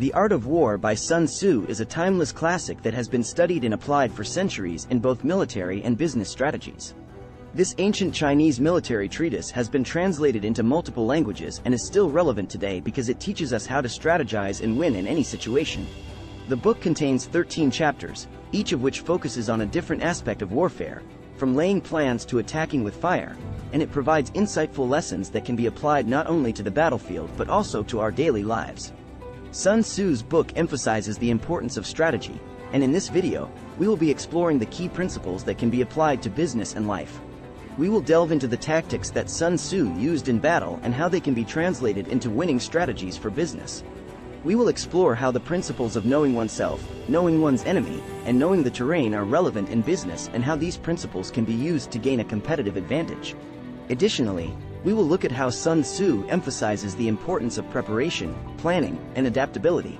The Art of War by Sun Tzu is a timeless classic that has been studied and applied for centuries in both military and business strategies. This ancient Chinese military treatise has been translated into multiple languages and is still relevant today because it teaches us how to strategize and win in any situation. The book contains 13 chapters, each of which focuses on a different aspect of warfare, from laying plans to attacking with fire, and it provides insightful lessons that can be applied not only to the battlefield but also to our daily lives. Sun Tzu's book emphasizes the importance of strategy, and in this video, we will be exploring the key principles that can be applied to business and life. We will delve into the tactics that Sun Tzu used in battle and how they can be translated into winning strategies for business. We will explore how the principles of knowing oneself, knowing one's enemy, and knowing the terrain are relevant in business and how these principles can be used to gain a competitive advantage. Additionally, we will look at how Sun Tzu emphasizes the importance of preparation, planning, and adaptability.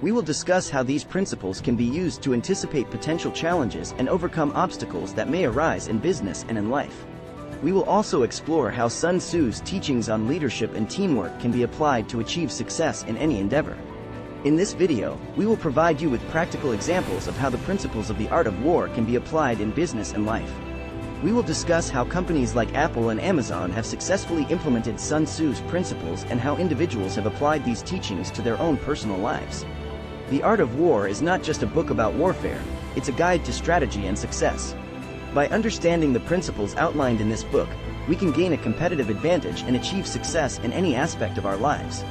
We will discuss how these principles can be used to anticipate potential challenges and overcome obstacles that may arise in business and in life. We will also explore how Sun Tzu's teachings on leadership and teamwork can be applied to achieve success in any endeavor. In this video, we will provide you with practical examples of how the principles of the art of war can be applied in business and life. We will discuss how companies like Apple and Amazon have successfully implemented Sun Tzu's principles and how individuals have applied these teachings to their own personal lives. The Art of War is not just a book about warfare, it's a guide to strategy and success. By understanding the principles outlined in this book, we can gain a competitive advantage and achieve success in any aspect of our lives.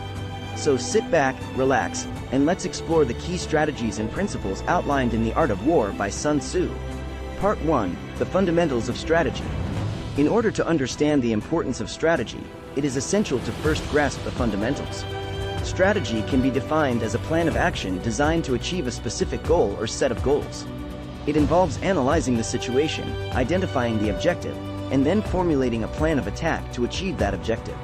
So sit back, relax, and let's explore the key strategies and principles outlined in The Art of War by Sun Tzu. Part 1. The Fundamentals of Strategy. In order to understand the importance of strategy, it is essential to first grasp the fundamentals. Strategy can be defined as a plan of action designed to achieve a specific goal or set of goals. It involves analyzing the situation, identifying the objective, and then formulating a plan of attack to achieve that objective.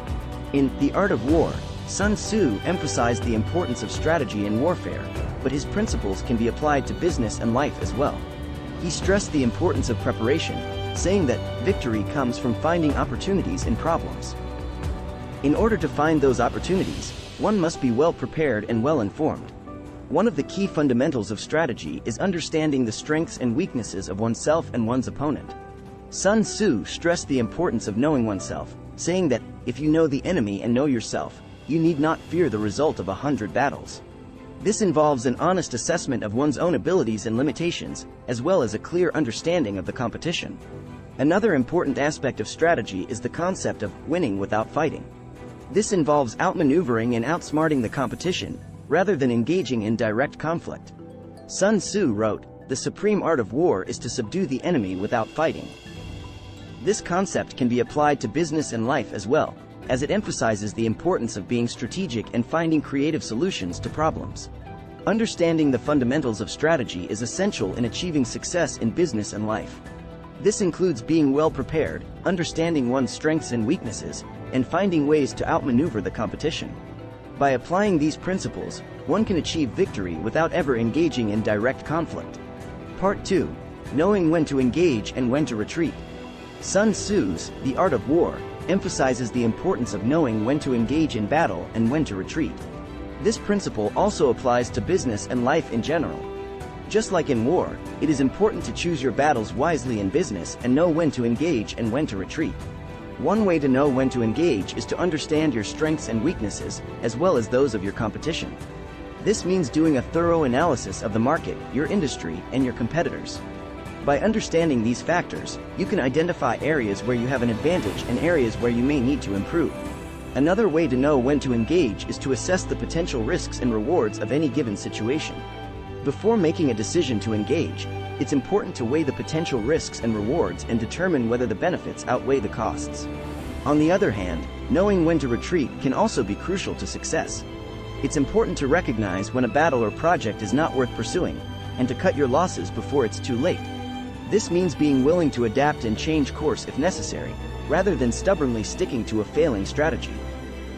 In The Art of War, Sun Tzu emphasized the importance of strategy in warfare, but his principles can be applied to business and life as well. He stressed the importance of preparation, saying that victory comes from finding opportunities in problems. In order to find those opportunities, one must be well prepared and well informed. One of the key fundamentals of strategy is understanding the strengths and weaknesses of oneself and one's opponent. Sun Tzu stressed the importance of knowing oneself, saying that, if you know the enemy and know yourself, you need not fear the result of 100 battles. This involves an honest assessment of one's own abilities and limitations, as well as a clear understanding of the competition. Another important aspect of strategy is the concept of winning without fighting. This involves outmaneuvering and outsmarting the competition, rather than engaging in direct conflict. Sun Tzu wrote, "The supreme art of war is to subdue the enemy without fighting." This concept can be applied to business and life as well, as it emphasizes the importance of being strategic and finding creative solutions to problems. Understanding the fundamentals of strategy is essential in achieving success in business and life. This includes being well prepared, understanding one's strengths and weaknesses, and finding ways to outmaneuver the competition. By applying these principles, one can achieve victory without ever engaging in direct conflict. Part 2. Knowing when to engage and when to retreat. Sun Tzu's The Art of War emphasizes the importance of knowing when to engage in battle and when to retreat. This principle also applies to business and life in general. Just like in war, it is important to choose your battles wisely in business and know when to engage and when to retreat. One way to know when to engage is to understand your strengths and weaknesses, as well as those of your competition. This means doing a thorough analysis of the market, your industry, and your competitors. By understanding these factors, you can identify areas where you have an advantage and areas where you may need to improve. Another way to know when to engage is to assess the potential risks and rewards of any given situation. Before making a decision to engage, it's important to weigh the potential risks and rewards and determine whether the benefits outweigh the costs. On the other hand, knowing when to retreat can also be crucial to success. It's important to recognize when a battle or project is not worth pursuing, and to cut your losses before it's too late. This means being willing to adapt and change course if necessary, rather than stubbornly sticking to a failing strategy.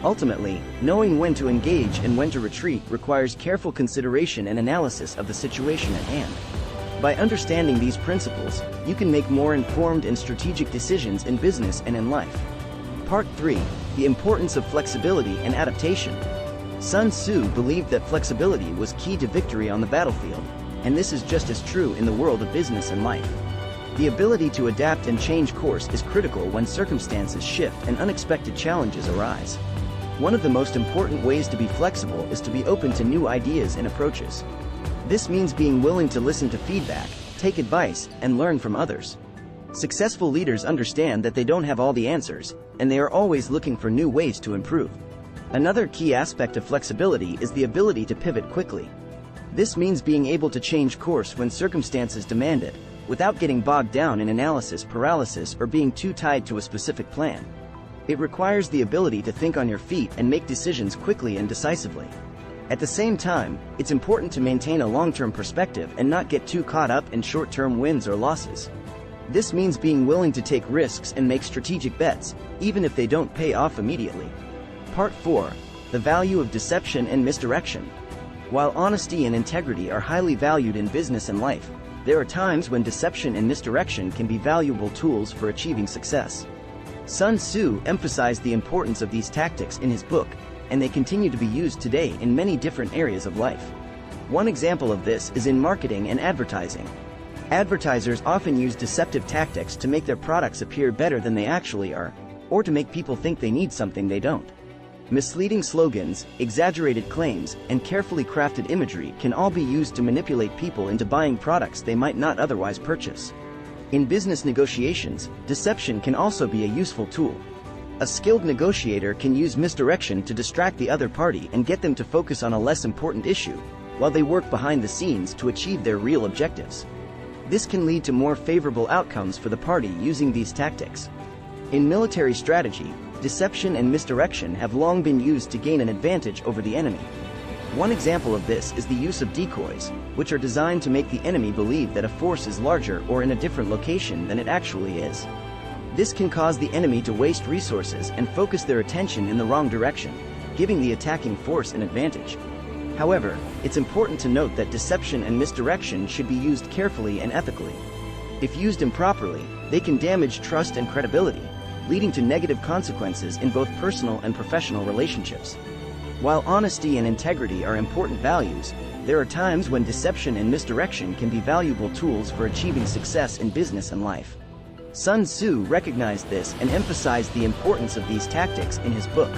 Ultimately, knowing when to engage and when to retreat requires careful consideration and analysis of the situation at hand. By understanding these principles, you can make more informed and strategic decisions in business and in life. Part 3. The Importance of Flexibility and Adaptation. Sun Tzu believed that flexibility was key to victory on the battlefield, and this is just as true in the world of business and life. The ability to adapt and change course is critical when circumstances shift and unexpected challenges arise. One of the most important ways to be flexible is to be open to new ideas and approaches. This means being willing to listen to feedback, take advice, and learn from others. Successful leaders understand that they don't have all the answers, and they are always looking for new ways to improve. Another key aspect of flexibility is the ability to pivot quickly. This means being able to change course when circumstances demand it, without getting bogged down in analysis paralysis or being too tied to a specific plan. It requires the ability to think on your feet and make decisions quickly and decisively. At the same time, it's important to maintain a long-term perspective and not get too caught up in short-term wins or losses. This means being willing to take risks and make strategic bets, even if they don't pay off immediately. Part 4. The value of deception and misdirection. While honesty and integrity are highly valued in business and life, there are times when deception and misdirection can be valuable tools for achieving success. Sun Tzu emphasized the importance of these tactics in his book, and they continue to be used today in many different areas of life. One example of this is in marketing and advertising. Advertisers often use deceptive tactics to make their products appear better than they actually are, or to make people think they need something they don't. Misleading slogans, exaggerated claims, and carefully crafted imagery can all be used to manipulate people into buying products they might not otherwise purchase. In business negotiations, deception can also be a useful tool. A skilled negotiator can use misdirection to distract the other party and get them to focus on a less important issue, while they work behind the scenes to achieve their real objectives. This can lead to more favorable outcomes for the party using these tactics. In military strategy, deception and misdirection have long been used to gain an advantage over the enemy. One example of this is the use of decoys, which are designed to make the enemy believe that a force is larger or in a different location than it actually is. This can cause the enemy to waste resources and focus their attention in the wrong direction, giving the attacking force an advantage. However, it's important to note that deception and misdirection should be used carefully and ethically. If used improperly, they can damage trust and credibility, leading to negative consequences in both personal and professional relationships. While honesty and integrity are important values, there are times when deception and misdirection can be valuable tools for achieving success in business and life. Sun Tzu recognized this and emphasized the importance of these tactics in his book.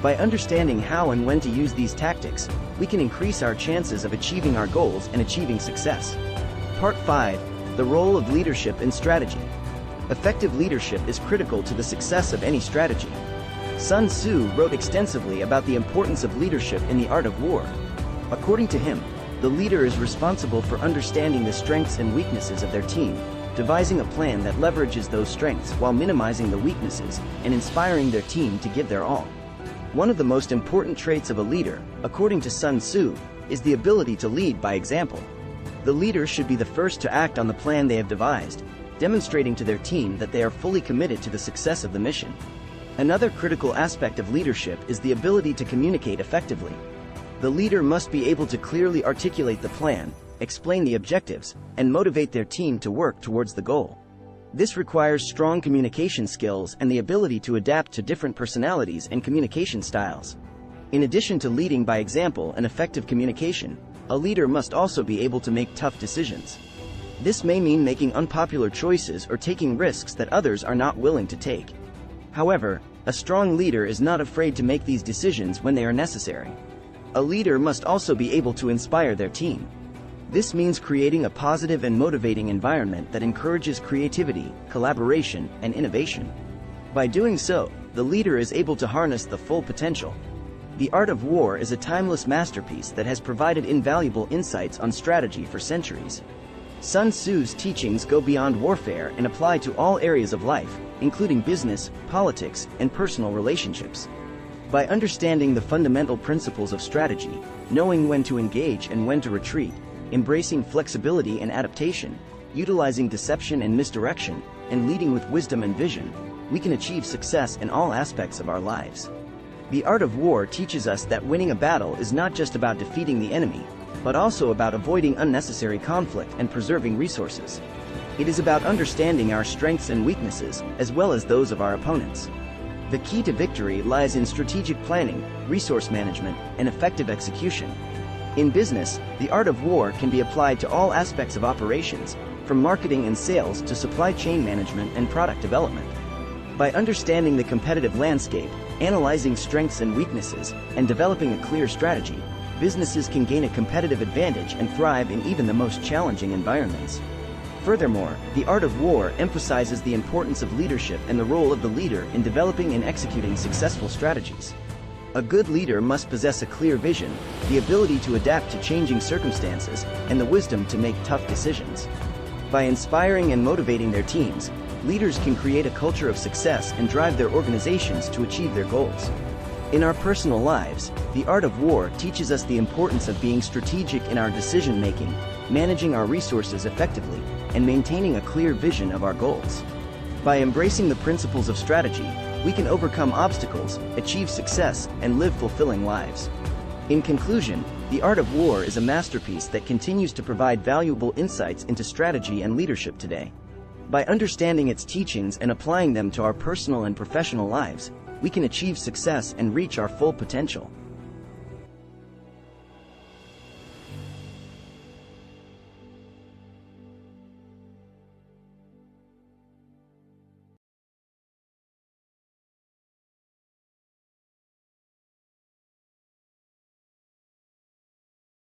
By understanding how and when to use these tactics, we can increase our chances of achieving our goals and achieving success. Part 5. The role of leadership in strategy. Effective leadership is critical to the success of any strategy. Sun Tzu wrote extensively about the importance of leadership in the art of war. According to him, the leader is responsible for understanding the strengths and weaknesses of their team, devising a plan that leverages those strengths while minimizing the weaknesses, and inspiring their team to give their all. One of the most important traits of a leader, according to Sun Tzu, is the ability to lead by example. The leader should be the first to act on the plan they have devised, demonstrating to their team that they are fully committed to the success of the mission. Another critical aspect of leadership is the ability to communicate effectively. The leader must be able to clearly articulate the plan, explain the objectives, and motivate their team to work towards the goal. This requires strong communication skills and the ability to adapt to different personalities and communication styles. In addition to leading by example and effective communication, a leader must also be able to make tough decisions. This may mean making unpopular choices or taking risks that others are not willing to take. However, a strong leader is not afraid to make these decisions when they are necessary. A leader must also be able to inspire their team. This means creating a positive and motivating environment that encourages creativity, collaboration, and innovation. By doing so, the leader is able to harness the full potential. The Art of War is a timeless masterpiece that has provided invaluable insights on strategy for centuries. Sun Tzu's teachings go beyond warfare and apply to all areas of life, including business, politics, and personal relationships. By understanding the fundamental principles of strategy, knowing when to engage and when to retreat, embracing flexibility and adaptation, utilizing deception and misdirection, and leading with wisdom and vision, we can achieve success in all aspects of our lives. The Art of War teaches us that winning a battle is not just about defeating the enemy, but also about avoiding unnecessary conflict and preserving resources. It is about understanding our strengths and weaknesses, as well as those of our opponents. The key to victory lies in strategic planning, resource management, and effective execution. In business, the art of war can be applied to all aspects of operations, from marketing and sales to supply chain management and product development. By understanding the competitive landscape, analyzing strengths and weaknesses, and developing a clear strategy, businesses can gain a competitive advantage and thrive in even the most challenging environments. Furthermore, the art of war emphasizes the importance of leadership and the role of the leader in developing and executing successful strategies. A good leader must possess a clear vision, the ability to adapt to changing circumstances, and the wisdom to make tough decisions. By inspiring and motivating their teams, leaders can create a culture of success and drive their organizations to achieve their goals. In our personal lives, the art of war teaches us the importance of being strategic in our decision-making, managing our resources effectively, and maintaining a clear vision of our goals. By embracing the principles of strategy, we can overcome obstacles, achieve success, and live fulfilling lives. In conclusion, the art of war is a masterpiece that continues to provide valuable insights into strategy and leadership today. By understanding its teachings and applying them to our personal and professional lives, we can achieve success and reach our full potential.